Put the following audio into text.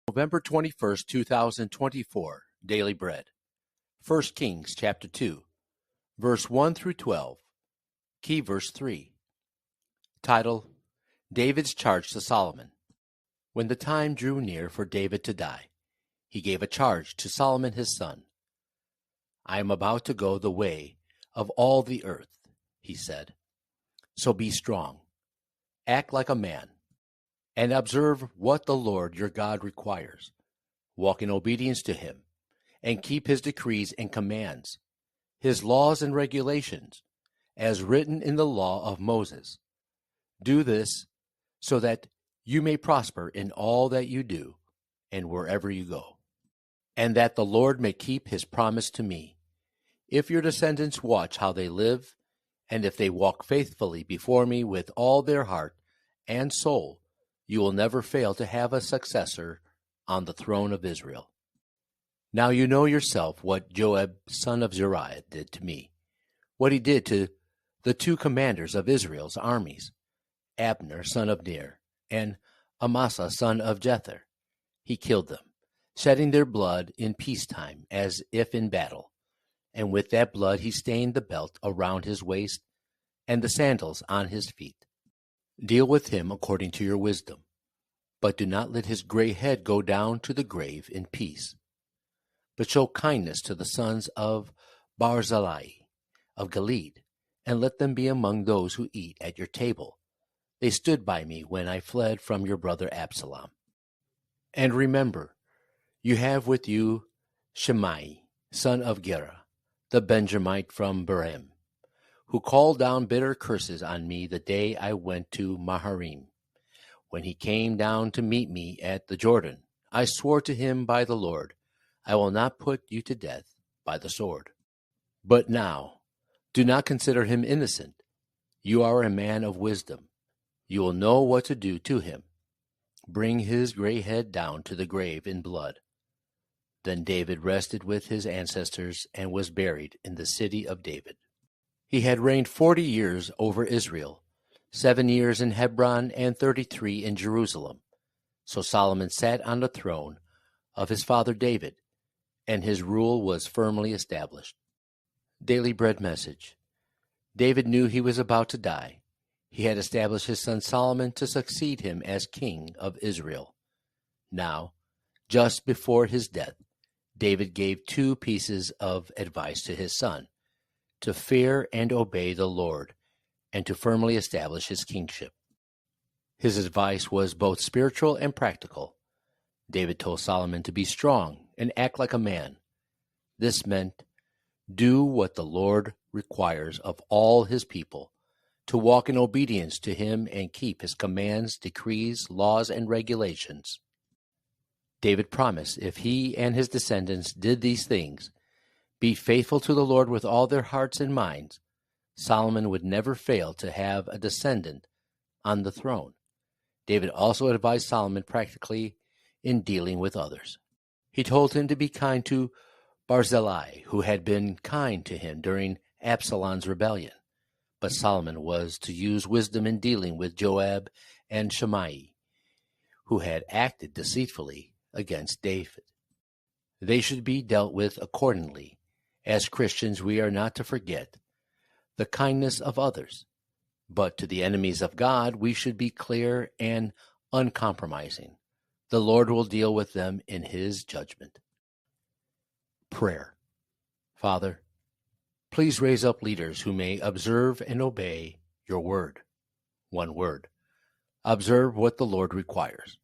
November 21st, 2024, Daily Bread. 1 Kings chapter 2, verse 1 through 12, key verse 3. Title, David's charge to Solomon. When the time drew near for David to die, he gave a charge to Solomon his son. I am about to go the way of all the earth, he said. So be strong, act like a man, and observe what the Lord your God requires. Walk in obedience to him, and keep his decrees and commands, his laws and regulations, as written in the law of Moses. Do this so that you may prosper in all that you do and wherever you go, and that the Lord may keep his promise to me. If your descendants watch how they live, and if they walk faithfully before me with all their heart and soul, you will never fail to have a successor on the throne of Israel. Now you know yourself what Joab, son of Zeruiah, did to me, what he did to the two commanders of Israel's armies, Abner, son of Ner, and Amasa, son of Jether. He killed them, shedding their blood in peacetime as if in battle, and with that blood he stained the belt around his waist and the sandals on his feet. Deal with him according to your wisdom, but do not let his gray head go down to the grave in peace. But show kindness to the sons of Barzillai of Gilead, and let them be among those who eat at your table. They stood by me when I fled from your brother Absalom. And remember, you have with you Shimei, son of Gera, the Benjamite from Beram, who called down bitter curses on me the day I went to Maharim. When he came down to meet me at the Jordan, I swore to him by the Lord, I will not put you to death by the sword. But now, do not consider him innocent. You are a man of wisdom. You will know what to do to him. Bring his gray head down to the grave in blood. Then David rested with his ancestors and was buried in the city of David. He had reigned 40 years over Israel, 7 years in Hebron and 33 in Jerusalem. So Solomon sat on the throne of his father David, and his rule was firmly established. Daily Bread Message. David knew he was about to die. He had established his son Solomon to succeed him as king of Israel. Now, just before his death, David gave 2 pieces of advice to his son: to fear and obey the Lord, and to firmly establish his kingship. His advice was both spiritual and practical. David told Solomon to be strong and act like a man. This meant do what the Lord requires of all his people, to walk in obedience to him and keep his commands, decrees, laws, and regulations. David promised if he and his descendants did these things, be faithful to the Lord with all their hearts and minds, Solomon would never fail to have a descendant on the throne. David also advised Solomon practically in dealing with others. He told him to be kind to Barzillai, who had been kind to him during Absalom's rebellion. But Solomon was to use wisdom in dealing with Joab and Shimei, who had acted deceitfully against David. They should be dealt with accordingly. As Christians, we are not to forget the kindness of others, but to the enemies of God, we should be clear and uncompromising. The Lord will deal with them in his judgment. Prayer. Father, please raise up leaders who may observe and obey your word. One word. Observe what the Lord requires.